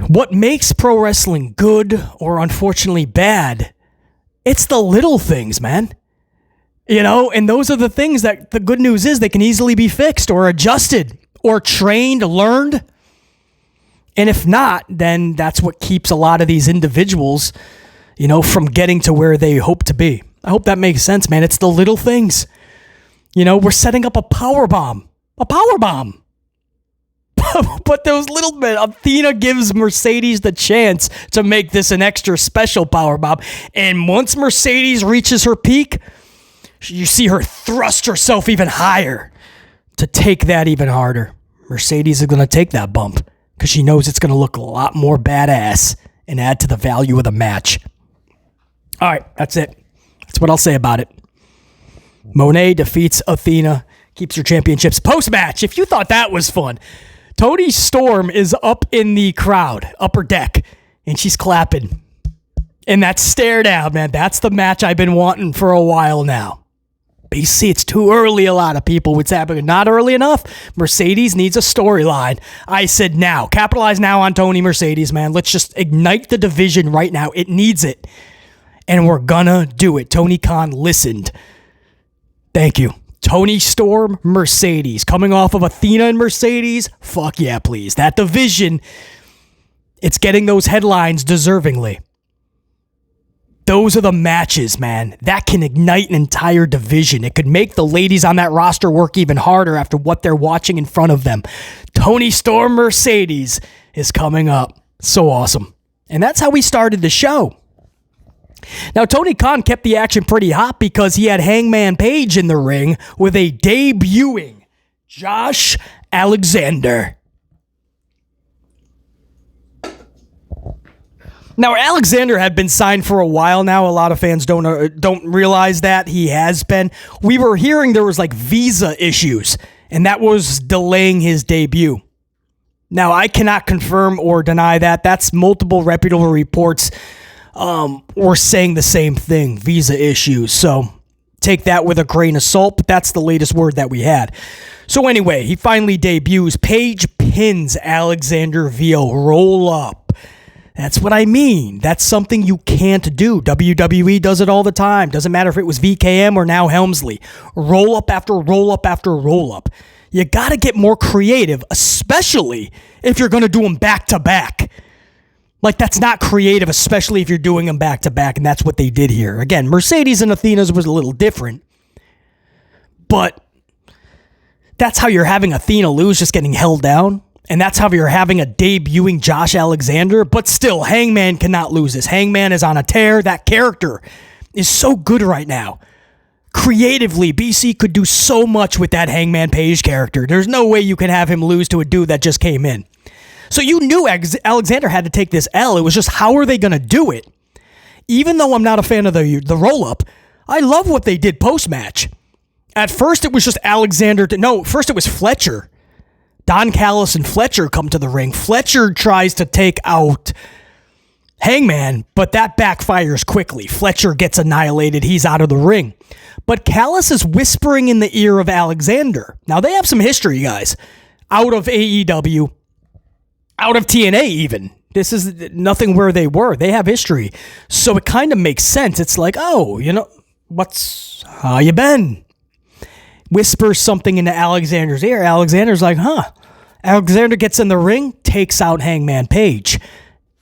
what makes pro wrestling good or unfortunately bad, it's the little things, man. You know, and those are the things that the good news is they can easily be fixed or adjusted or trained, learned. And if not, then that's what keeps a lot of these individuals, you know, from getting to where they hope to be. I hope that makes sense, man. It's the little things. You know, we're setting up a power bomb. But those little bit, Athena gives Mercedes the chance to make this an extra special power bomb. And once Mercedes reaches her peak, you see her thrust herself even higher to take that even harder. Mercedes is going to take that bump because she knows it's going to look a lot more badass and add to the value of the match. All right, that's it. That's what I'll say about it. Moné defeats Athena, keeps her championships. Post-match, if you thought that was fun, Toni Storm is up in the crowd, upper deck, and she's clapping. And that stare down, man, that's the match I've been wanting for a while now. But you see, it's too early, a lot of people would say, but not early enough. Mercedes needs a storyline. I said now, capitalize now on Toni Mercedes, man. Let's just ignite the division right now. It needs it. And we're gonna do it. Tony Khan listened. Thank you. Toni Storm, Mercedes. Coming off of Athena and Mercedes, fuck yeah, please. That division, it's getting those headlines deservingly. Those are the matches, man. That can ignite an entire division. It could make the ladies on that roster work even harder after what they're watching in front of them. Toni Storm, Mercedes is coming up. So awesome. And that's how we started the show. Now, Tony Khan kept the action pretty hot because he had Hangman Page in the ring with a debuting Josh Alexander. Now, Alexander had been signed for a while now. A lot of fans don't realize that. He has been. We were hearing there was like visa issues, and that was delaying his debut. Now, I cannot confirm or deny that. That's multiple reputable reports were saying the same thing, visa issues. So take that with a grain of salt, but that's the latest word that we had. So anyway, he finally debuts. Page pins Alexander via roll up. That's what I mean. That's something you can't do. WWE does it all the time. Doesn't matter if it was VKM or now Helmsley. Roll up after roll up after roll up. You got to get more creative, especially if you're going to do them back to back. Like, that's not creative, especially if you're doing them back to back, and that's what they did here. Again, Mercedes and Athena's was a little different, but that's how you're having Athena lose, just getting held down, and that's how you're having a debuting Josh Alexander, but still, Hangman cannot lose this. Hangman is on a tear. That character is so good right now. Creatively, BC could do so much with that Hangman Page character. There's no way you can have him lose to a dude that just came in. So you knew Alexander had to take this L. It was just, how are they going to do it? Even though I'm not a fan of the roll-up, I love what they did post-match. At first, it was just Alexander. First it was Fletcher Don Callis and Fletcher come to the ring. Fletcher tries to take out Hangman, but that backfires quickly. Fletcher gets annihilated. He's out of the ring. But Callis is whispering in the ear of Alexander. Now, they have some history, guys. Out of AEW, out of TNA even. This is nothing where they were. They have history. So it kind of makes sense. It's like, oh, how you been? Whispers something into Alexander's ear. Alexander's like, huh. Alexander gets in the ring, takes out Hangman Page.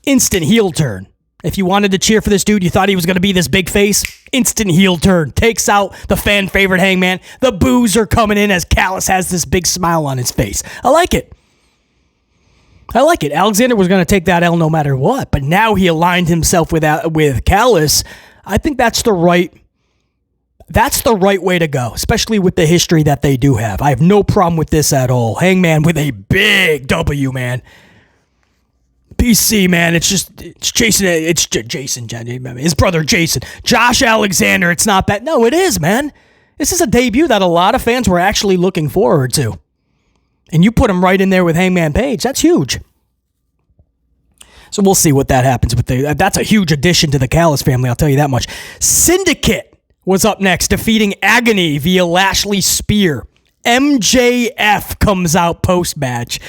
Instant heel turn. If you wanted to cheer for this dude, you thought he was going to be this big face, instant heel turn. Takes out the fan favorite Hangman. The boos are coming in as Callis has this big smile on his face. I like it. Alexander was going to take that L no matter what, but now he aligned himself with Callis. I think that's the right way to go, especially with the history that they do have. I have no problem with this at all. Hangman with a big W, man. PC, man. It's Jason. It's Jason, his brother Jason. Josh Alexander. It's not that. No, it is, man. This is a debut that a lot of fans were actually looking forward to. And you put him right in there with Hangman Page. That's huge. So we'll see what that happens with that's a huge addition to the Callis family, I'll tell you that much. Syndicate was up next, defeating Agony via Lashley Spear. MJF comes out post-match.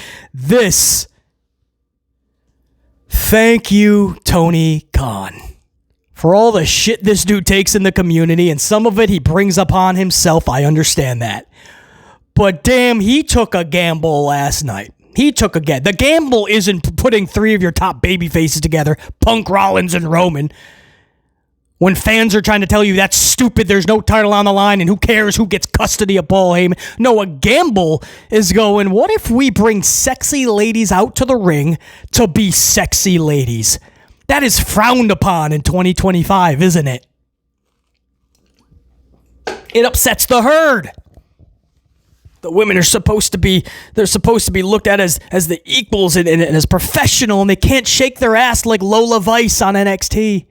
Thank you, Tony Khan, for all the shit this dude takes in the community, and some of it he brings upon himself. I understand that. But damn, he took a gamble last night. The gamble isn't putting three of your top baby faces together, Punk, Rollins, and Roman, when fans are trying to tell you that's stupid, there's no title on the line, and who cares who gets custody of Paul Heyman. No, a gamble is going, what if we bring sexy ladies out to the ring to be sexy ladies? That is frowned upon in 2025, isn't it? It upsets the herd. The women are supposed to be looked at as the equals and as professional, and they can't shake their ass like Lola Vice on NXT.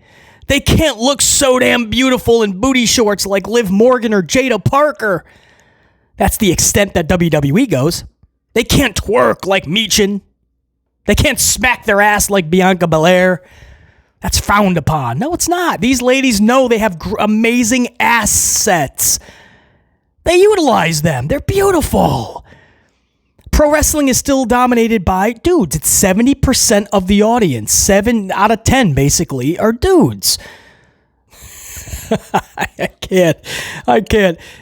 They can't look so damn beautiful in booty shorts like Liv Morgan or Jada Parker. That's the extent that WWE goes. They can't twerk like Michin. They can't smack their ass like Bianca Belair. That's frowned upon. No, it's not. These ladies know they have amazing assets. They utilize them. They're beautiful. Pro wrestling is still dominated by dudes. It's 70% of the audience. 7 out of 10, basically, are dudes. I can't.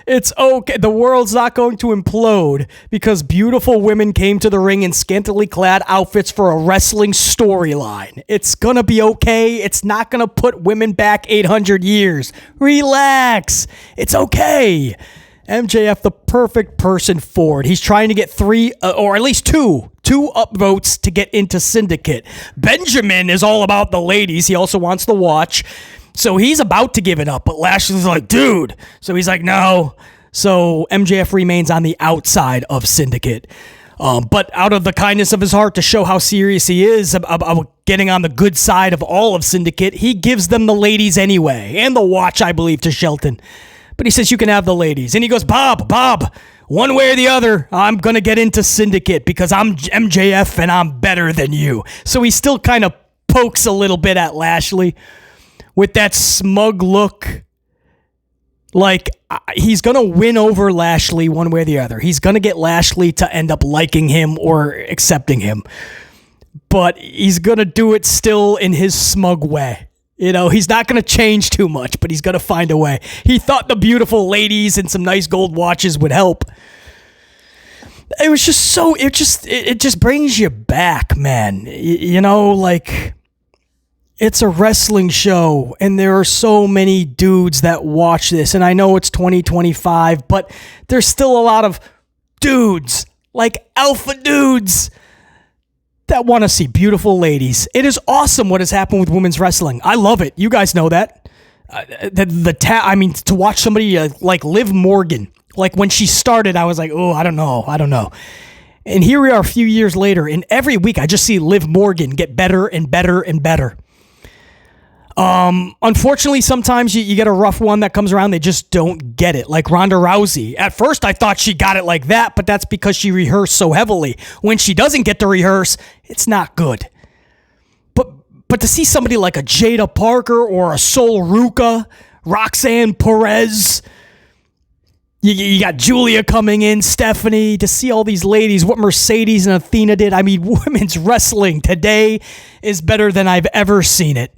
It's okay. The world's not going to implode because beautiful women came to the ring in scantily clad outfits for a wrestling storyline. It's going to be okay. It's not going to put women back 800 years. Relax. It's okay. MJF, the perfect person for it. He's trying to get 3, or at least two upvotes to get into Syndicate. Benjamin is all about the ladies. He also wants to watch. So he's about to give it up, but Lashley's like, dude. So he's like, no. So MJF remains on the outside of Syndicate. But out of the kindness of his heart to show how serious he is about getting on the good side of all of Syndicate, he gives them the ladies anyway. And the watch, I believe, to Shelton. But he says, you can have the ladies. And he goes, Bob, one way or the other, I'm going to get into Syndicate because I'm MJF and I'm better than you. So he still kind of pokes a little bit at Lashley with that smug look. Like, he's going to win over Lashley one way or the other. He's going to get Lashley to end up liking him or accepting him. But he's going to do it still in his smug way. You know, he's not going to change too much, but he's going to find a way. He thought the beautiful ladies and some nice gold watches would help. It was just so, it just brings you back, man. You know, like, it's a wrestling show, and there are so many dudes that watch this, and I know it's 2025, but there's still a lot of dudes, like alpha dudes, that want to see beautiful ladies. It is awesome what has happened with women's wrestling. I love it. You guys know that. To watch somebody like Liv Morgan, like when she started, I was like, oh, I don't know. And here we are a few years later, and every week I just see Liv Morgan get better and better and better. Unfortunately, sometimes you get a rough one that comes around, they just don't get it. Like Ronda Rousey. At first, I thought she got it like that, but that's because she rehearsed so heavily. When she doesn't get to rehearse, it's not good. But to see somebody like a Jada Parker or a Sol Ruca, Roxanne Perez, you got Julia coming in, Stephanie, to see all these ladies, what Mercedes and Athena did. I mean, women's wrestling today is better than I've ever seen it.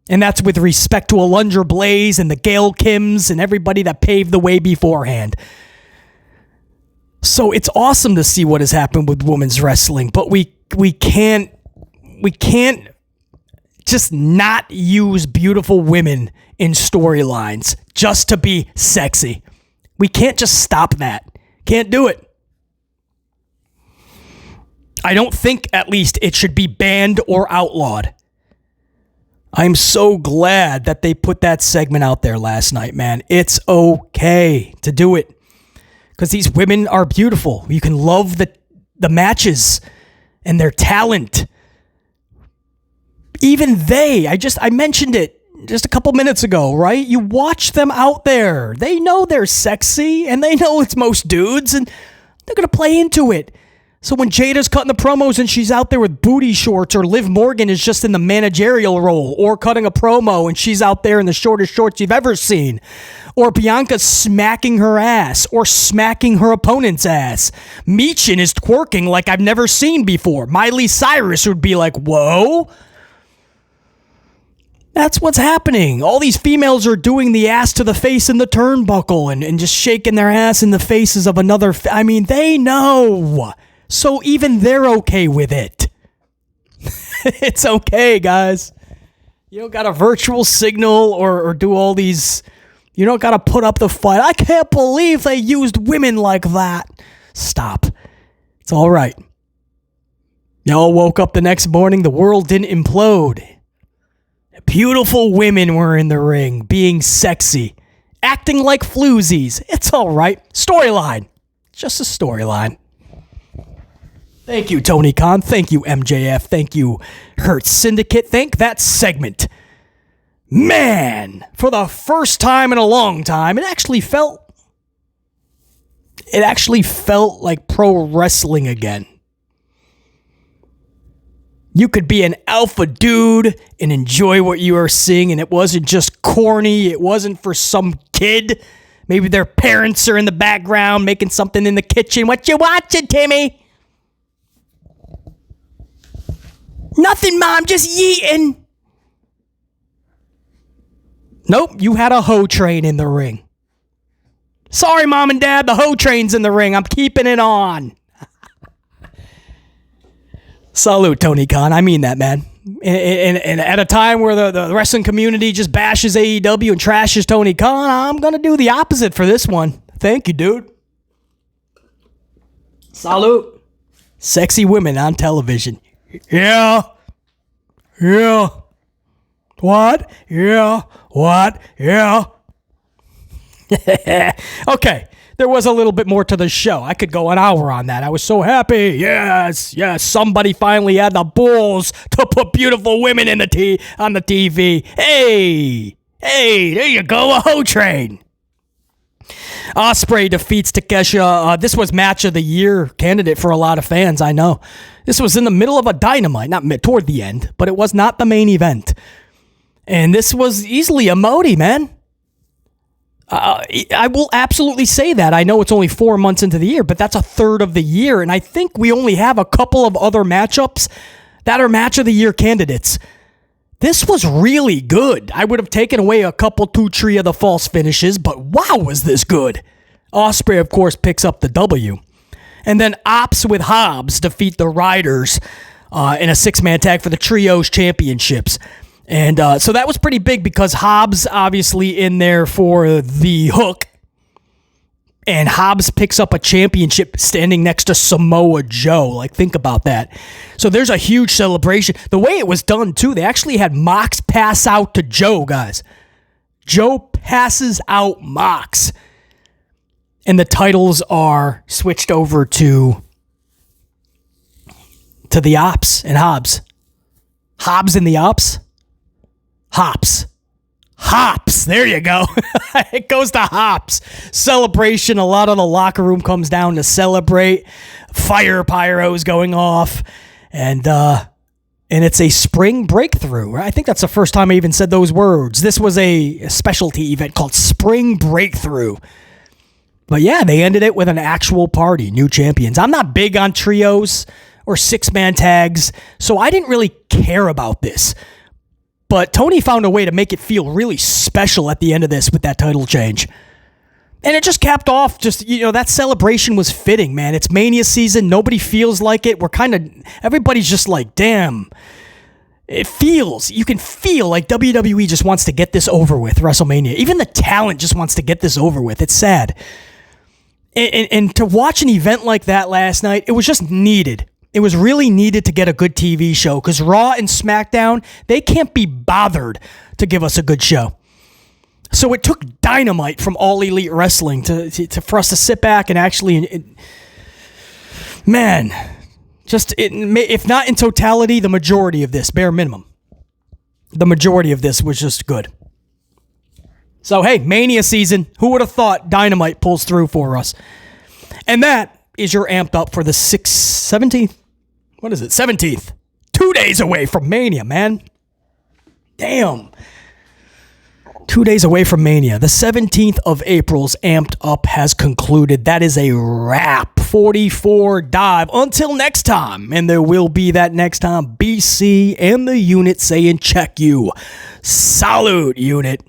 And that's with respect to Alundra Blaze and the Gail Kims and everybody that paved the way beforehand. So it's awesome to see what has happened with women's wrestling, but we can't just not use beautiful women in storylines just to be sexy. We can't just stop that. Can't do it. I don't think, at least, it should be banned or outlawed. I'm so glad that they put that segment out there last night, man. It's okay to do it. Because these women are beautiful. You can love the matches and their talent. Even I mentioned it just a couple minutes ago, right? You watch them out there. They know they're sexy, and they know it's most dudes, and they're going to play into it. So when Jada's cutting the promos and she's out there with booty shorts, or Liv Morgan is just in the managerial role, or cutting a promo and she's out there in the shortest shorts you've ever seen, or Bianca's smacking her ass, or smacking her opponent's ass. Michin is twerking like I've never seen before. Miley Cyrus would be like, whoa. That's what's happening. All these females are doing the ass to the face in the turnbuckle and just shaking their ass in the faces of another. I mean, they know. So even they're okay with it. It's okay, guys. You don't got a virtual signal or do all these. You don't got to put up the fight. I can't believe they used women like that. Stop. It's all right. Y'all woke up the next morning. The world didn't implode. Beautiful women were in the ring, being sexy, acting like floozies. It's all right. Storyline. Just a storyline. Thank you, Tony Khan. Thank you, MJF. Thank you, Syndicate. Thank that segment. Man, for the first time in a long time, it actually felt like pro wrestling again. You could be an alpha dude and enjoy what you are seeing, and it wasn't just corny. It wasn't for some kid. Maybe their parents are in the background making something in the kitchen. What you watching, Timmy? Nothing, Mom. Just yeeting. Nope, you had a hoe train in the ring. Sorry, Mom and Dad, the hoe train's in the ring. I'm keeping it on. Salute, Tony Khan. I mean that, man. And at a time where the wrestling community just bashes AEW and trashes Tony Khan, I'm going to do the opposite for this one. Thank you, dude. Salute. Sexy women on television. Yeah. Yeah. What? Yeah. What? Yeah. Okay. There was a little bit more to the show. I could go an hour on that. I was so happy. Yes. Somebody finally had the balls to put beautiful women on the TV. Hey, there you go. A hoe train. Ospreay defeats Takeshita. This was match of the year candidate for a lot of fans, I know. This was in the middle of a Dynamite, toward the end, but it was not the main event. And this was easily a Modi, man. I will absolutely say that. I know it's only 4 months into the year, but that's a third of the year, and I think we only have a couple of other matchups that are match of the year candidates. This was really good. I would have taken away a couple, 2-3 of the false finishes, but wow, was this good. Ospreay, of course, picks up the W. And then Ops with Hobbs defeat the Riders in a 6-man tag for the Trios Championships. And so that was pretty big because Hobbs obviously in there for the hook. And Hobbs picks up a championship standing next to Samoa Joe. Like, think about that. So there's a huge celebration. The way it was done, too, they actually had Mox pass out to Joe, guys. Joe passes out Mox. And the titles are switched over to the Ops and Hobbs. Hobbs and the Ops? Hops. There you go. It goes to Hops. Celebration. A lot of the locker room comes down to celebrate. Fire pyros going off. And it's a spring breakthrough. Right? I think that's the first time I even said those words. This was a specialty event called Spring Breakthrough. But yeah, they ended it with an actual party. New champions. I'm not big on trios or 6-man tags, so I didn't really care about this. But Tony found a way to make it feel really special at the end of this with that title change. And it just capped off, that celebration was fitting, man. It's Mania season. Nobody feels like it. Everybody's just like, damn. You can feel like WWE just wants to get this over with, WrestleMania. Even the talent just wants to get this over with. It's sad. And to watch an event like that last night, it was just needed. It was really needed to get a good TV show because Raw and SmackDown, they can't be bothered to give us a good show. So it took Dynamite from All Elite Wrestling for us to sit back and actually, if not in totality, the majority of this, bare minimum, the majority of this was just good. So hey, Mania season, who would have thought Dynamite pulls through for us? And that is your amped up for the 17th? What is it? 17th. 2 days away from Mania, man. Damn. 2 days away from Mania. The 17th of April's amped up has concluded. That is a wrap. 44 dive. Until next time. And there will be that next time. BC and the unit saying check you. Salute, unit.